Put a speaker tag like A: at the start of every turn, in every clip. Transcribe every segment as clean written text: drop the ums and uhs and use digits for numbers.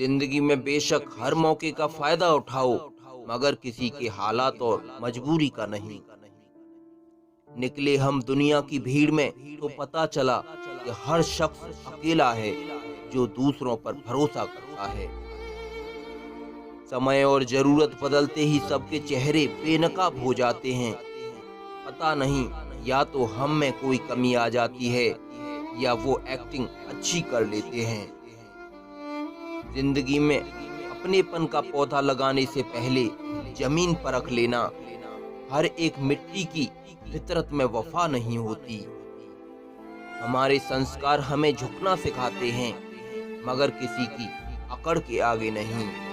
A: जिंदगी में बेशक हर मौके का फायदा उठाओ, मगर किसी के हालात और मजबूरी का नहीं। निकले हम दुनिया की भीड़ में तो पता चला कि हर शख्स अकेला है जो दूसरों पर भरोसा करता है। समय और जरूरत बदलते ही सबके चेहरे बेनकाब हो जाते हैं। पता नहीं, या तो हम में कोई कमी आ जाती है या वो एक्टिंग अच्छी कर लेते हैं। जिंदगी में अपनेपन का पौधा लगाने से पहले जमीन परख लेना। हर एक मिट्टी की फितरत में वफा नहीं होती। हमारे संस्कार हमें झुकना सिखाते हैं, मगर किसी की अकड़ के आगे नहीं।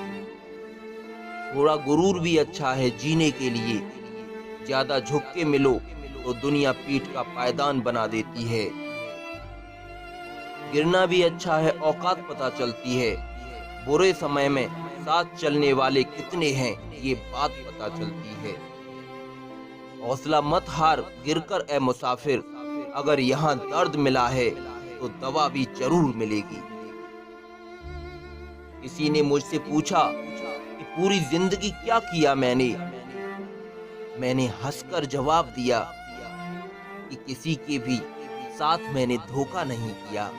A: थोड़ा गुरूर भी अच्छा है जीने के लिए, ज्यादा झुक के मिलो तो दुनिया पीठ का पायदान बना देती है। गिरना भी अच्छा है, औकात पता चलती है। बुरे समय में साथ चलने वाले कितने हैं ये बात पता चलती है। हौसला मत हार गिरकर ए मुसाफिर, अगर यहाँ दर्द मिला है तो दवा भी जरूर मिलेगी। किसी ने मुझसे पूछा कि पूरी जिंदगी क्या किया मैंने हंसकर जवाब दिया कि किसी के भी साथ मैंने धोखा नहीं किया।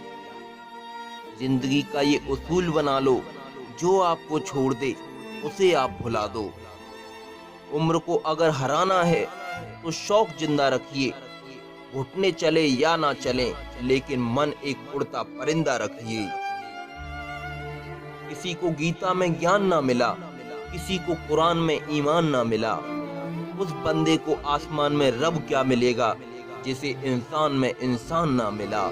A: जिंदगी का ये उसूल बना लो, जो आपको छोड़ दे उसे आप भुला दो। उम्र को अगर हराना है तो शौक जिंदा रखिए। घुटने चले या ना चले, लेकिन मन एक उड़ता परिंदा रखिए। किसी को गीता में ज्ञान ना मिला, किसी को कुरान में ईमान ना मिला। उस बंदे को आसमान में रब क्या मिलेगा जिसे इंसान में इंसान ना मिला।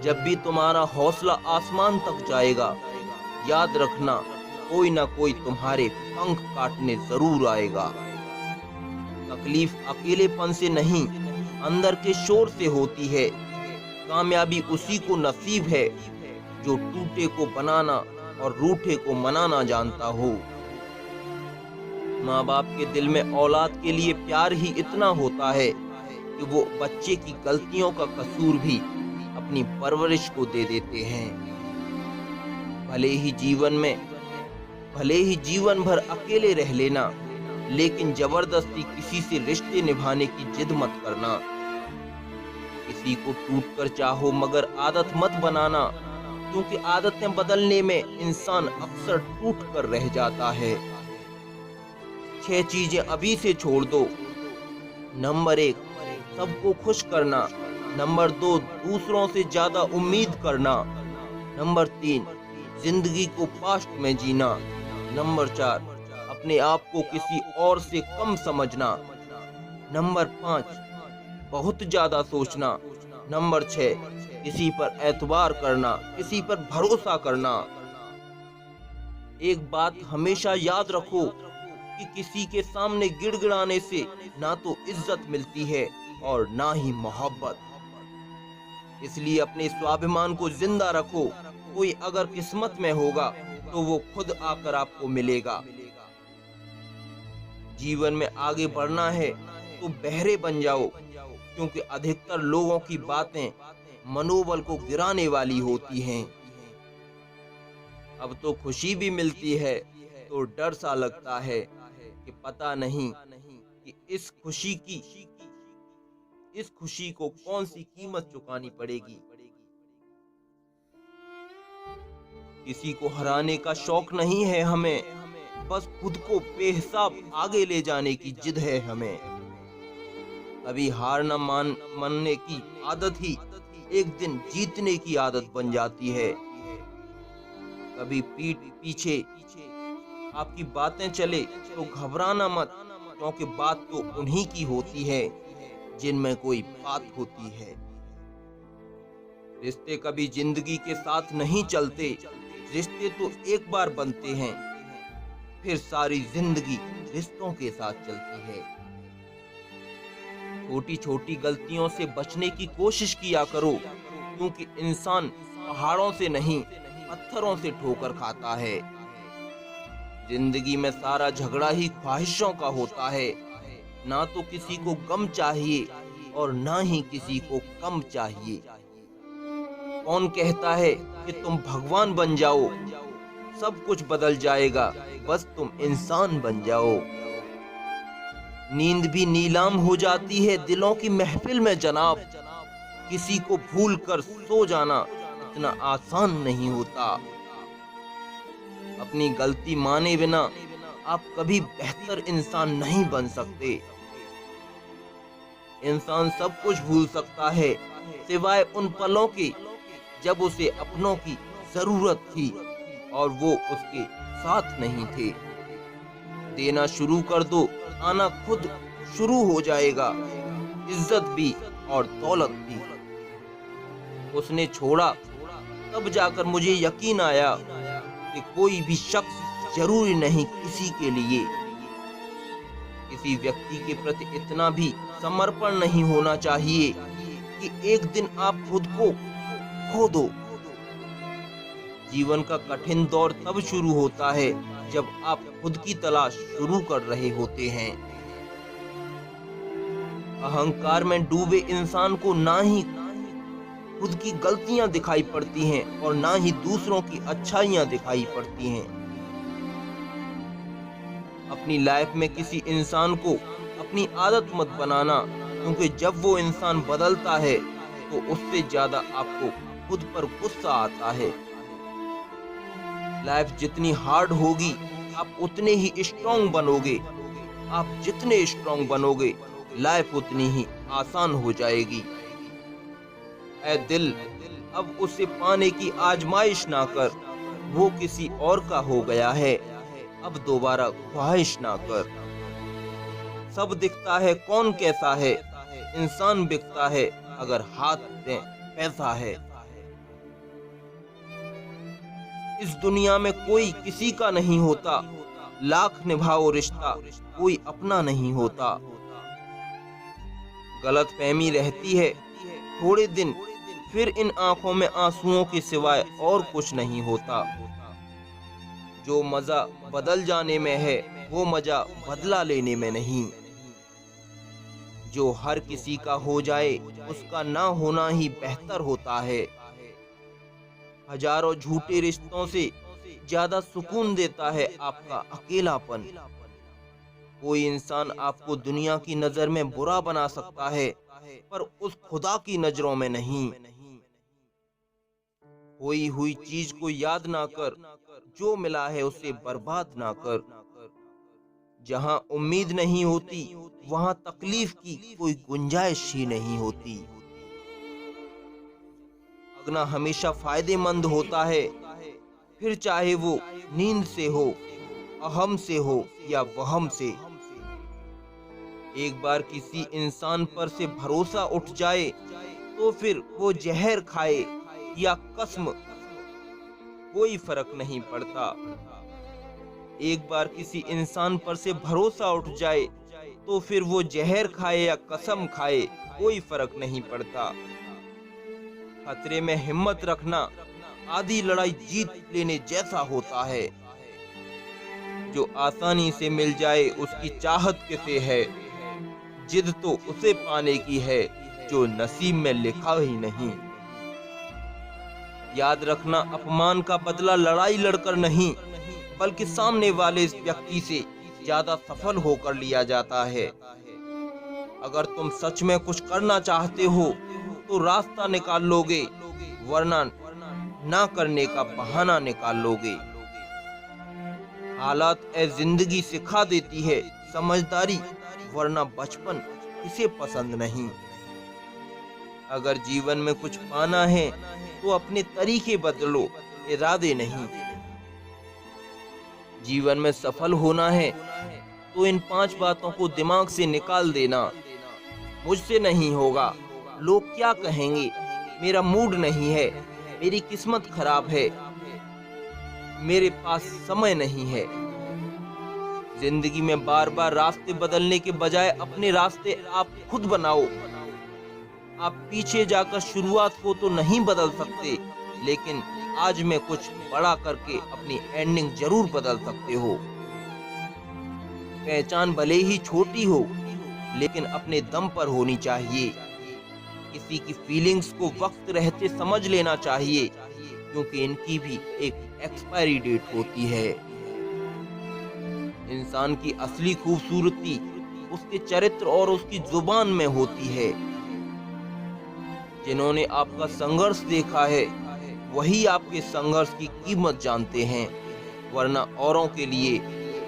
A: जब भी तुम्हारा हौसला आसमान तक जाएगा, याद रखना कोई ना कोई तुम्हारे पंख काटने जरूर आएगा। तकलीफ अकेलेपन से नहीं, अंदर के शोर से होती है। कामयाबी उसी को नसीब है जो टूटे को बनाना और रूठे को मनाना जानता हो। माँ बाप के दिल में औलाद के लिए प्यार ही इतना होता है कि वो बच्चे की गलतियों का कसूर भी अपनी परवरिश को दे देते हैं। भले ही जीवन भर अकेले रह लेना, लेकिन जबरदस्ती किसी से रिश्ते निभाने की जिद मत करना। किसी को टूट कर चाहो, मगर आदत मत बनाना, क्योंकि आदतें बदलने में इंसान अक्सर टूट कर रह जाता है। 6 चीजें अभी से छोड़ दो। नंबर 1, सबको खुश करना। नंबर 2, दूसरों से ज्यादा उम्मीद करना। नंबर 3, जिंदगी को पास्ट में जीना। नंबर 4, अपने आप को किसी और से कम समझना। नंबर 5, बहुत ज्यादा सोचना। नंबर 6, किसी पर एतबार करना, किसी पर भरोसा करना। एक बात हमेशा याद रखो कि किसी के सामने गिड़गिड़ाने से ना तो इज्जत मिलती है और ना ही मोहब्बत। इसलिए अपने स्वाभिमान को जिंदा रखो। कोई अगर किस्मत में होगा तो वो खुद आकर आपको मिलेगा। जीवन में आगे बढ़ना है तो बहरे बन जाओ, क्योंकि अधिकतर लोगों की बातें मनोबल को गिराने वाली होती हैं। अब तो खुशी भी मिलती है तो डर सा लगता है कि पता नहीं कि इस खुशी को कौन सी कीमत चुकानी पड़ेगी। किसी को हराने का शौक नहीं है हमें, बस खुद को बेहिसाब आगे ले जाने की जिद है हमें। कभी हार न मानने की आदत ही एक दिन जीतने की आदत बन जाती है। कभी पीठ पीछे आपकी बातें चले तो घबराना मत, क्योंकि बात तो उन्हीं की होती है जिनमें कोई बात होती है। रिश्ते कभी जिंदगी के साथ नहीं चलते, रिश्ते तो एक बार बनते हैं, फिर सारी जिंदगी रिश्तों के साथ चलती है। छोटी छोटी गलतियों से बचने की कोशिश किया करो, क्योंकि इंसान पहाड़ों से नहीं पत्थरों से ठोकर खाता है। जिंदगी में सारा झगड़ा ही ख्वाहिशों का होता है। ना तो किसी को गम चाहिए और ना ही किसी को कम चाहिए। कौन कहता है कि तुम भगवान बन जाओ? सब कुछ बदल जाएगा, बस तुम इंसान बन जाओ। नींद भी नीलाम हो जाती है दिलों की महफिल में जनाब। किसी को भूल कर सो जाना इतना आसान नहीं होता। अपनी गलती माने बिना आप कभी बेहतर इंसान नहीं बन सकते। इंसान सब कुछ भूल सकता है सिवाय उन पलों के जब उसे अपनों की जरूरत थी और वो उसके साथ नहीं थे। देना शुरू कर दो, आना खुद शुरू हो जाएगा, इज्जत भी और दौलत भी। उसने छोड़ा तब जाकर मुझे यकीन आया कि कोई भी शख्स जरूरी नहीं किसी के लिए। किसी व्यक्ति के प्रति इतना भी समर्पण नहीं होना चाहिए कि एक दिन आप खुद को खो दो। जीवन का कठिन दौर तब शुरू होता है जब आप खुद की तलाश शुरू कर रहे होते हैं। अहंकार में डूबे इंसान को ना ही खुद की गलतियां दिखाई पड़ती हैं और ना ही दूसरों की अच्छाइयां दिखाई पड़ती हैं। अपनी लाइफ में किसी इंसान को अपनी आदत मत बनाना, क्योंकि जब वो इंसान बदलता है तो उससे ज्यादा आपको खुद पर गुस्सा आता है। लाइफ जितनी हार्ड होगी आप उतने ही स्ट्रॉन्ग बनोगे। आप जितने स्ट्रॉन्ग बनोगे लाइफ उतनी ही आसान हो जाएगी। ऐ दिल, अब उसे पाने की आजमाइश ना कर, वो किसी और का हो गया है, अब दोबारा ख्वाहिश ना कर। सब दिखता है कौन कैसा है, इंसान बिकता है अगर हाथ में पैसा है। इस दुनिया में कोई किसी का नहीं होता, लाख निभाओ रिश्ता कोई अपना नहीं होता। गलतफहमी रहती है थोड़े दिन, फिर इन आंखों में आंसुओं के सिवाय और कुछ नहीं होता। जो मजा बदल जाने में है वो मजा बदला लेने में नहीं। जो हर किसी का हो जाए उसका ना होना ही बेहतर होता है। हजारों झूठे रिश्तों से ज्यादा सुकून देता है आपका अकेलापन। कोई इंसान आपको दुनिया की नजर में बुरा बना सकता है, पर उस खुदा की नजरों में नहीं। खोई हुई चीज को याद ना कर, जो मिला है उसे बर्बाद ना कर। जहां उम्मीद नहीं होती वहां तकलीफ की कोई गुंजाइश ही नहीं होती। जगना हमेशा फायदेमंद होता है, फिर चाहे वो नींद से हो, अहम से हो या वहम से। एक बार किसी इंसान पर से भरोसा उठ जाए तो फिर वो जहर खाए या कसम कोई फर्क नहीं पड़ता। एक बार किसी इंसान पर से भरोसा उठ जाए तो फिर वो जहर खाए या कसम खाए कोई फर्क नहीं पड़ता। खतरे में हिम्मत रखना आधी लड़ाई जीत लेने जैसा होता है। जो आसानी से मिल जाए उसकी चाहत किसे है, जिद तो उसे पाने की है जो नसीब में लिखा ही नहीं। याद रखना, अपमान का बदला लड़ाई लड़कर नहीं बल्कि सामने वाले इस व्यक्ति से ज्यादा सफल होकर लिया जाता है। अगर तुम सच में कुछ करना चाहते हो तो रास्ता निकाल लोगे, वरना ना करने का बहाना निकाल लोगे। हालात ए जिंदगी सिखा देती है समझदारी, वरना बचपन किसे पसंद नहीं। अगर जीवन में कुछ पाना है तो अपने तरीके बदलो, इरादे नहीं। जीवन में सफल होना है तो इन 5 बातों को दिमाग से निकाल देना। मुझसे नहीं होगा, लोग क्या कहेंगे, मेरा मूड नहीं है, मेरी किस्मत खराब है, मेरे पास समय नहीं है। जिंदगी में बार बार रास्ते बदलने के बजाय अपने रास्ते आप खुद बनाओ। आप पीछे जाकर शुरुआत को तो नहीं बदल सकते, लेकिन आज में कुछ बड़ा करके अपनी एंडिंग जरूर बदल सकते हो। पहचान भले ही छोटी हो, लेकिन अपने दम पर होनी चाहिए। किसी की फीलिंग्स को वक्त रहते समझ लेना चाहिए, क्योंकि इनकी भी एक एक्सपायरी डेट होती है। इंसान की असली खूबसूरती उसके चरित्र और उसकी जुबान में होती है। जिन्होंने आपका संघर्ष देखा है वही आपके संघर्ष की कीमत जानते हैं, वरना औरों के लिए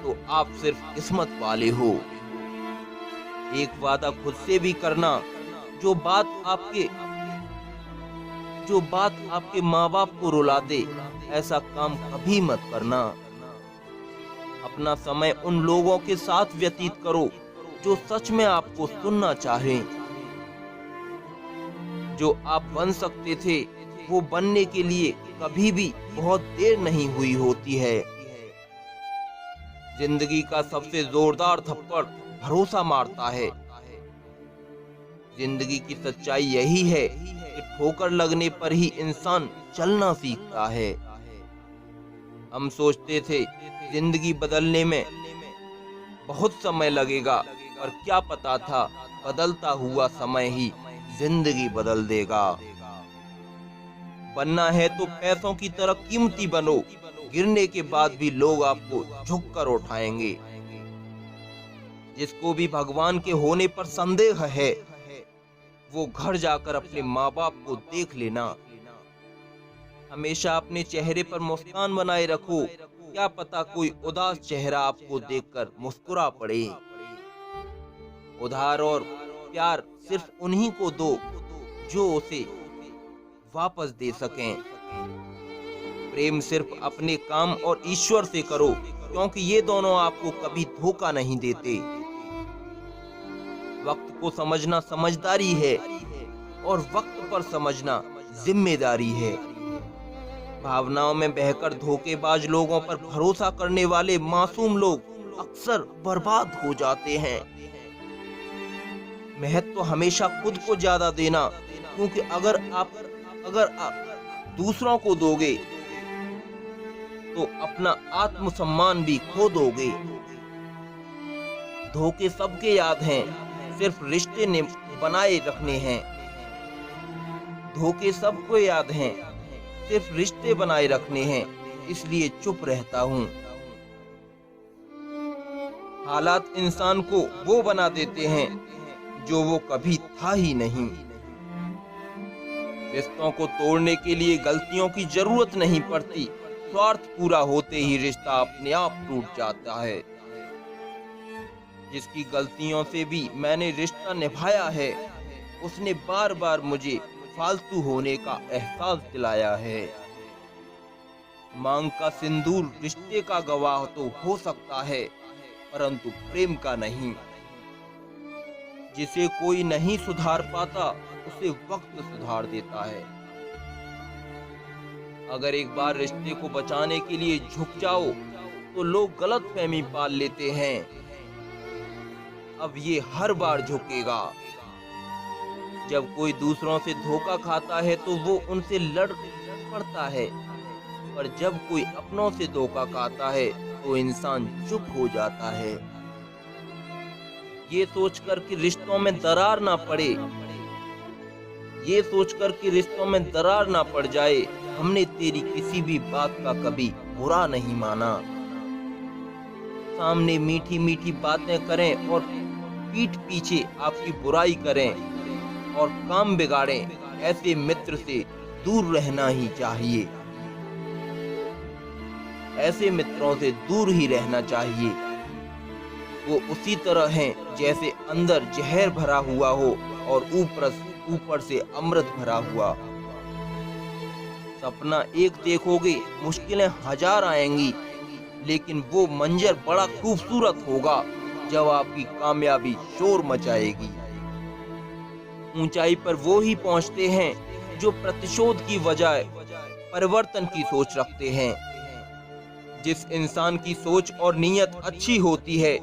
A: तो आप सिर्फ किस्मत वाले हो। एक वादा खुद से भी करना, जो बात आपके माँ बाप को रुला दे, ऐसा काम कभी मत करना। अपना समय उन लोगों के साथ व्यतीत करो जो सच में आपको सुनना चाहें। जो आप बन सकते थे वो बनने के लिए कभी भी बहुत देर नहीं हुई होती है। जिंदगी का सबसे जोरदार थप्पड़ भरोसा मारता है। जिंदगी की सच्चाई यही है कि ठोकर लगने पर ही इंसान चलना सीखता है। हम सोचते थे जिंदगी बदलने में बहुत समय लगेगा, पर क्या पता था बदलता हुआ समय ही जिंदगी बदल देगा। बनना है तो पैसों की तरह कीमती बनो, गिरने के बाद भी लोग आपको झुककर उठाएंगे। जिसको भी भगवान के होने पर संदेह है वो घर जाकर अपने माँ बाप को देख लेना। हमेशा अपने चेहरे पर मुस्कान बनाए रखो, क्या पता कोई उदास चेहरा आपको देखकर मुस्कुरा पड़े। उधार और प्यार सिर्फ उन्हीं को दो जो उसे वापस दे सकें। प्रेम सिर्फ अपने काम और ईश्वर से करो, क्योंकि ये दोनों आपको कभी धोखा नहीं देते। वक्त को समझना समझदारी है और वक्त पर समझना जिम्मेदारी है। भावनाओं में बहकर धोखेबाज लोगों पर भरोसा करने वाले मासूम लोग अक्सर बर्बाद हो जाते हैं। महत्व हमेशा खुद को ज्यादा देना, क्योंकि अगर आप दूसरों को दोगे तो अपना आत्मसम्मान भी खो दोगे। धोखे सबके याद हैं, सिर्फ रिश्ते ने बनाए रखने हैं। धोखे सबको याद हैं, सिर्फ रिश्ते बनाए रखने हैं, इसलिए चुप रहता हूँ। हालात इंसान को वो बना देते हैं जो वो कभी था ही नहीं। रिश्तों को तोड़ने के लिए गलतियों की जरूरत नहीं पड़ती, स्वार्थ पूरा होते ही रिश्ता अपने आप टूट जाता है। जिसकी गलतियों से भी मैंने रिश्ता निभाया है, उसने बार बार मुझे फालतू होने का एहसास दिलाया है। मांग का सिंदूर रिश्ते का गवाह तो हो सकता है, परंतु प्रेम का नहीं। जिसे कोई नहीं सुधार पाता उसे वक्त सुधार देता है। अगर एक बार रिश्ते को बचाने के लिए झुक जाओ तो लोग गलतफहमी पाल लेते हैं। अब ये हर बार झुकेगा। जब कोई दूसरों से धोखा खाता है तो वो उनसे लड़ पड़ता है, पर जब कोई अपनों से धोखा खाता है तो इंसान चुप हो जाता है। ये सोचकर कि रिश्तों में दरार ना पड़े, ये सोचकर कि रिश्तों में दरार ना पड़ जाए, हमने तेरी किसी भी बात का कभी बुरा नहीं माना। सामने मीठी मीठी बातें करें और पीठ पीछे आपकी बुराई करें और काम बिगाड़ें, ऐसे मित्र से दूर रहना ही चाहिए। ऐसे मित्रों से दूर ही रहना चाहिए। वो उसी तरह हैं जैसे अंदर जहर भरा हुआ हो और ऊपर से अमृत भरा हुआ। सपना एक देखोगे, मुश्किलें हजार आएंगी, लेकिन वो मंजर बड़ा खूबसूरत होगा जब आपकी कामयाबी शोर मचाएगी। ऊंचाई पर वो ही पहुंचते हैं जो प्रतिशोध की बजाय परिवर्तन की सोच रखते हैं। जिस इंसान की सोच और नीयत अच्छी होती है,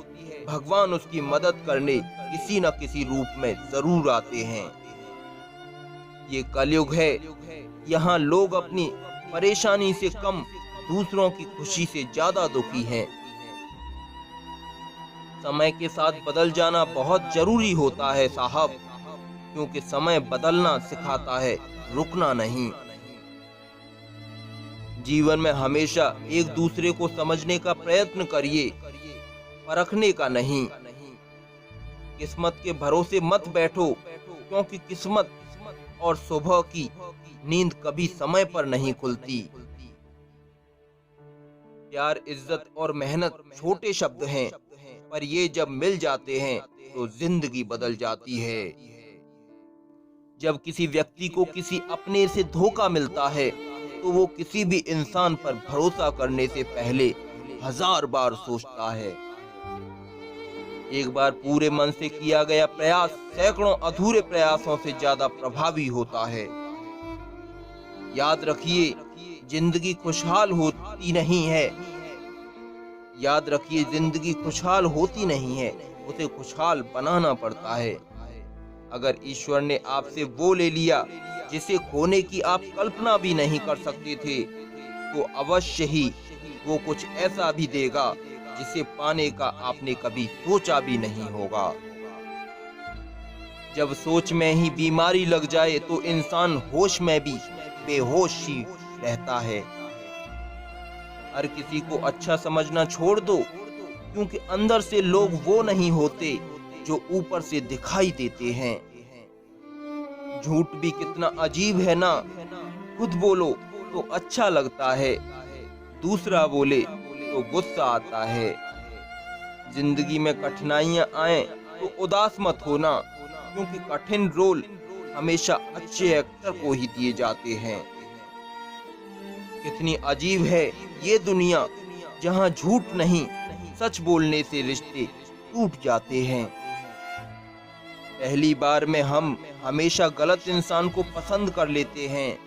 A: भगवान उसकी मदद करने किसी न किसी रूप में जरूर आते हैं। ये कलयुग है, यहाँ लोग अपनी परेशानी से कम दूसरों की खुशी से ज्यादा दुखी हैं। समय के साथ बदल जाना बहुत जरूरी होता है साहब। क्योंकि समय बदलना सिखाता है, रुकना नहीं। जीवन में हमेशा एक दूसरे को समझने का प्रयत्न करिए, परखने का नहीं। किस्मत के भरोसे मत बैठो, क्योंकि किस्मत और सुबह की नींद कभी समय पर नहीं खुलती। प्यार, इज्जत और मेहनत छोटे शब्द हैं, पर ये जब मिल जाते हैं तो जिंदगी बदल जाती है। जब किसी व्यक्ति को किसी अपने से धोखा मिलता है तो वो किसी भी इंसान पर भरोसा करने से पहले 1000 बार सोचता है। एक बार पूरे मन से किया गया प्रयास सैकड़ों अधूरे प्रयासों से ज्यादा प्रभावी होता है। याद रखिए, जिंदगी खुशहाल होती नहीं है। याद रखिए, जिंदगी खुशहाल होती नहीं है, उसे खुशहाल बनाना पड़ता है। अगर ईश्वर ने आपसे वो ले लिया जिसे खोने की आप कल्पना भी नहीं कर सकते थे, तो अवश्य ही वो कुछ ऐसा भी देगा जिसे पाने का आपने कभी सोचा भी नहीं होगा। जब सोच में ही बीमारी लग जाए तो इंसान होश में भी बेहोश ही रहता है। हर किसी को अच्छा समझना छोड़ दो, क्योंकि अंदर से लोग वो नहीं होते जो ऊपर से दिखाई देते हैं। झूठ भी कितना अजीब है ना, खुद बोलो तो अच्छा लगता है, दूसरा बोले तो गुस्सा आता है। जिंदगी में कठिनाइयां आए तो उदास मत होना, क्योंकि कठिन रोल हमेशा अच्छे एक्टर को ही दिए जाते हैं। कितनी अजीब है ये दुनिया, जहां झूठ नहीं सच बोलने से रिश्ते टूट जाते हैं। पहली बार में हम हमेशा गलत इंसान को पसंद कर लेते हैं,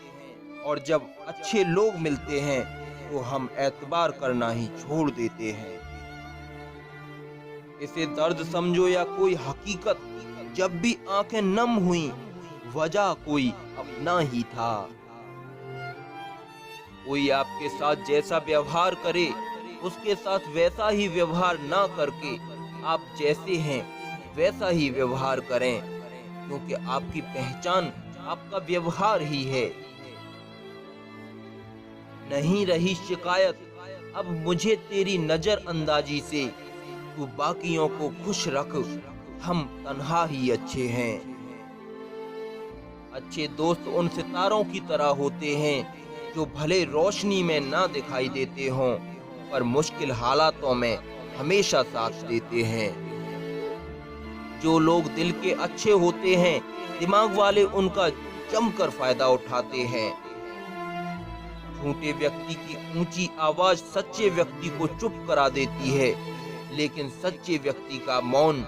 A: और जब अच्छे लोग मिलते हैं तो हम एतबार करना ही छोड़ देते हैं। इसे दर्द समझो या कोई हकीकत, जब भी आंखें नम हुई वजह कोई अपना ही था। कोई आपके साथ जैसा व्यवहार करे, उसके साथ वैसा ही व्यवहार ना करके आप जैसे हैं वैसा ही व्यवहार करें, क्योंकि आपकी पहचान आपका व्यवहार ही है। नहीं रही शिकायत अब मुझे तेरी नजर अंदाजी से, तू बाकियों को खुश रख, हम तन्हा ही अच्छे हैं। अच्छे दोस्त उन सितारों की तरह होते हैं जो भले रोशनी में ना दिखाई देते हों, पर मुश्किल हालातों में हमेशा साथ देते हैं। जो लोग दिल के अच्छे होते हैं, दिमाग वाले उनका जमकर फायदा उठाते हैं। झूठे व्यक्ति की ऊंची आवाज सच्चे व्यक्ति को चुप करा देती है, लेकिन सच्चे व्यक्ति का मौन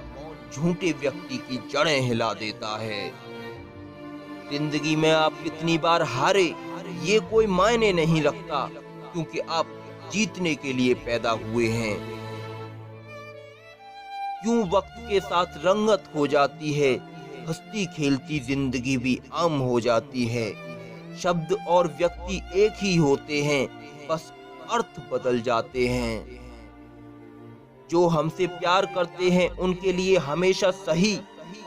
A: झूठे व्यक्ति की जड़ें हिला देता है। जिंदगी में आप कितनी बार हारे ये कोई मायने नहीं रखता, क्योंकि आप जीतने के लिए पैदा हुए हैं। क्यों वक्त के साथ रंगत हो जाती है, हंसती खेलती जिंदगी भी आम हो जाती है। शब्द और व्यक्ति एक ही होते हैं, बस अर्थ बदल जाते हैं। जो हमसे प्यार करते हैं उनके लिए हमेशा सही,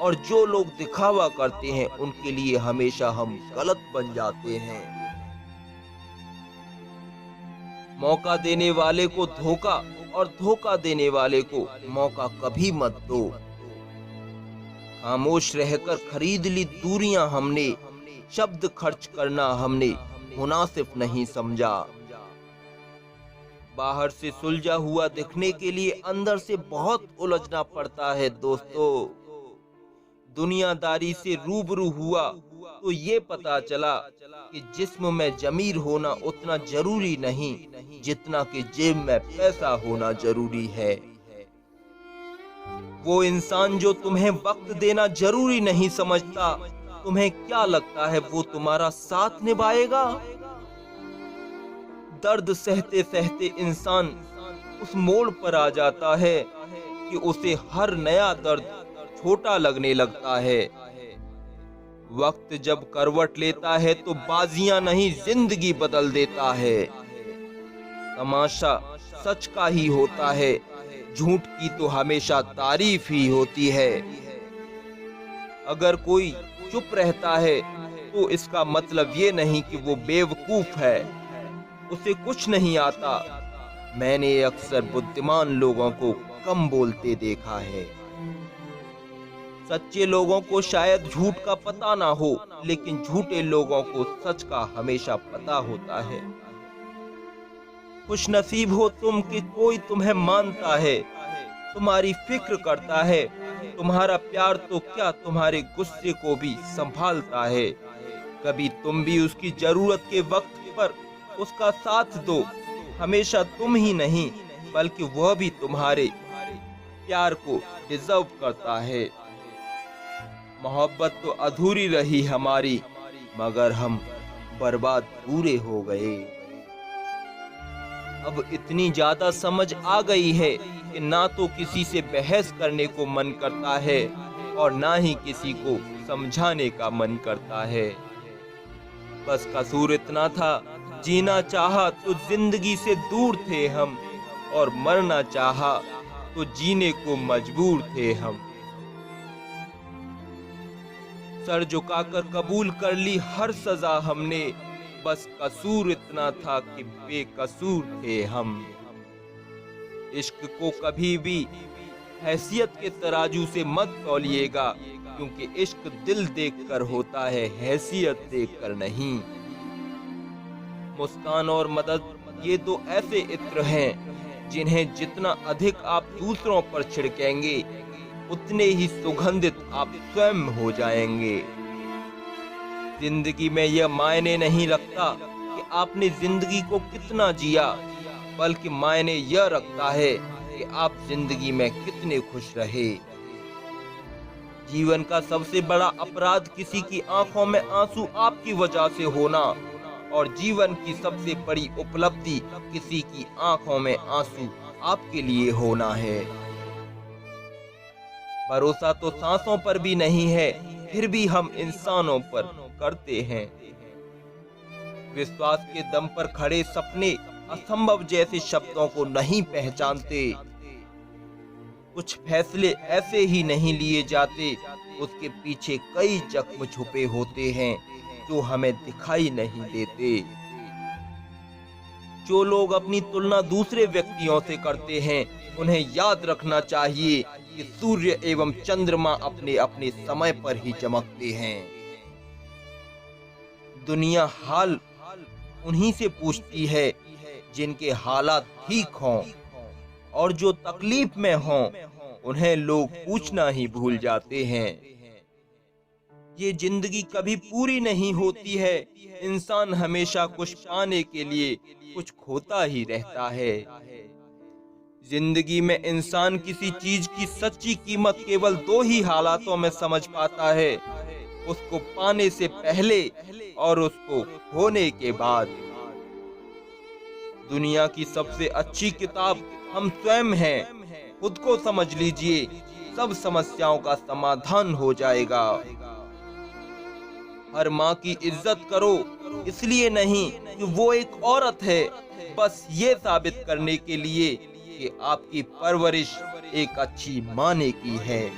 A: और जो लोग दिखावा करते हैं उनके लिए हमेशा हम गलत बन जाते हैं। मौका देने वाले को धोखा और धोखा देने वाले को मौका कभी मत दो। खामोश रहकर खरीद ली दूरियां हमने, शब्द खर्च करना हमने मुनासिब नहीं समझा। बाहर से सुलझा हुआ दिखने के लिए अंदर से बहुत उलझना पड़ता है दोस्तों। दुनियादारी से रूबरू हुआ तो ये पता चला कि जिस्म में जमीर होना उतना जरूरी नहीं जितना कि जेब में पैसा होना जरूरी है। वो इंसान जो तुम्हें वक्त देना जरूरी नहीं समझता, तुम्हें क्या लगता है वो तुम्हारा साथ निभाएगा? दर्द सहते सहते इंसान उस मोड़ पर आ जाता है कि उसे हर नया दर्द छोटा लगने लगता है। वक्त जब करवट लेता है तो बाजियां नहीं जिंदगी बदल देता है। तमाशा सच का ही होता है, झूठ की तो हमेशा तारीफ ही होती है। अगर कोई चुप रहता है तो इसका मतलब ये नहीं कि वो बेवकूफ है, उसे कुछ नहीं आता। मैंने अक्सर बुद्धिमान लोगों को कम बोलते देखा है। सच्चे लोगों को शायद झूठ का पता ना हो, लेकिन झूठे लोगों को सच का हमेशा पता होता है। खुश नसीब हो तुम कि कोई तुम्हें मानता है, तुम्हारी फिक्र करता है। तुम्हारा प्यार तो क्या तुम्हारे गुस्से को भी संभालता है। कभी तुम भी उसकी जरूरत के वक्त पर उसका साथ दो। हमेशा तुम ही नहीं बल्कि वह भी तुम्हारे प्यार को डिजर्व करता है। मोहब्बत तो अधूरी रही हमारी, मगर हम बर्बाद पूरे हो गए। अब इतनी ज्यादा समझ आ गई है कि ना तो किसी से बहस करने को मन करता है और ना ही किसी को समझाने का मन करता है। बस कसूर इतना था, जीना चाहा तो जिंदगी से दूर थे हम, और मरना चाहा तो जीने को मजबूर थे हम। सर झुकाकर कबूल कर ली हर सजा हमने, बस कसूर इतना था कि बेकसूर थे हम। इश्क को कभी भी हैसियत के तराजू से मत तौलिएगा, क्योंकि इश्क दिल देखकर होता है, हैसियत देखकर नहीं। मुस्कान और मदद ये दो ऐसे इत्र हैं जिन्हें जितना अधिक आप दूसरों पर छिड़केंगे उतने ही सुगंधित आप स्वयं हो जाएंगे। जिंदगी में यह मायने नहीं रखता कि आपने जिंदगी को कितना जिया, बल्कि मायने यह रखता है कि आप जिंदगी में कितने खुश रहे। जीवन का सबसे बड़ा अपराध किसी की आंखों में आंसू आपकी वजह से होना, और जीवन की सबसे बड़ी उपलब्धि किसी की आंखों में आंसू आपके लिए होना है। भरोसा तो सांसों पर भी नहीं है, फिर भी हम इंसानों पर करते हैं। विश्वास के दम पर खड़े सपने असंभव जैसे शब्दों को नहीं पहचानते। कुछ फैसले ऐसे ही नहीं लिए जाते, उसके पीछे कई जख्म छुपे होते हैं जो हमें दिखाई नहीं देते। जो लोग अपनी तुलना दूसरे व्यक्तियों से करते हैं, उन्हें याद रखना चाहिए कि सूर्य एवं चंद्रमा अपने अपने समय पर ही चमकते हैं। दुनिया हाल उन्हीं से पूछती है जिनके हालात ठीक हों, और जो तकलीफ में हों उन्हें लोग पूछना ही भूल जाते हैं। ये जिंदगी कभी पूरी नहीं होती है, इंसान हमेशा कुछ पाने के लिए कुछ खोता ही रहता है। जिंदगी में इंसान किसी चीज की सच्ची कीमत केवल दो ही हालातों में समझ पाता है, उसको पाने से पहले और उसको होने के बाद। दुनिया की सबसे अच्छी किताब हम स्वयं हैं, खुद को समझ लीजिए, सब समस्याओं का समाधान हो जाएगा। हर माँ की इज्जत करो, इसलिए नहीं कि वो एक औरत है, बस ये साबित करने के लिए कि आपकी परवरिश एक अच्छी माँ ने की है।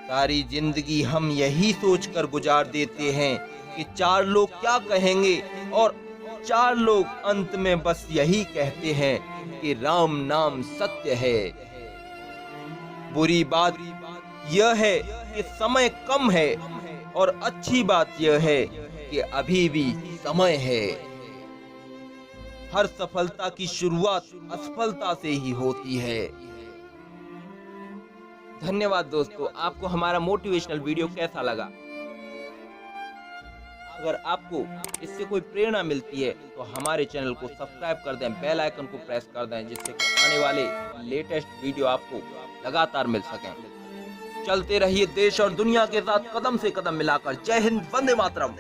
A: सारी जिंदगी हम यही सोचकर गुजार देते हैं कि चार लोग क्या कहेंगे, और चार लोग अंत में बस यही कहते हैं कि राम नाम सत्य है। बुरी बात यह है कि समय कम है, और अच्छी बात यह है कि अभी भी समय है। हर सफलता की शुरुआत असफलता से ही होती है। धन्यवाद दोस्तों, आपको हमारा मोटिवेशनल वीडियो कैसा लगा? अगर आपको इससे कोई प्रेरणा मिलती है तो हमारे चैनल को सब्सक्राइब कर दें, बेल आइकन को प्रेस कर दें, जिससे आने वाले लेटेस्ट वीडियो आपको लगातार मिल सकें। चलते रहिए देश और दुनिया के साथ कदम से कदम मिलाकर। जय हिंद, वंदे मातरम।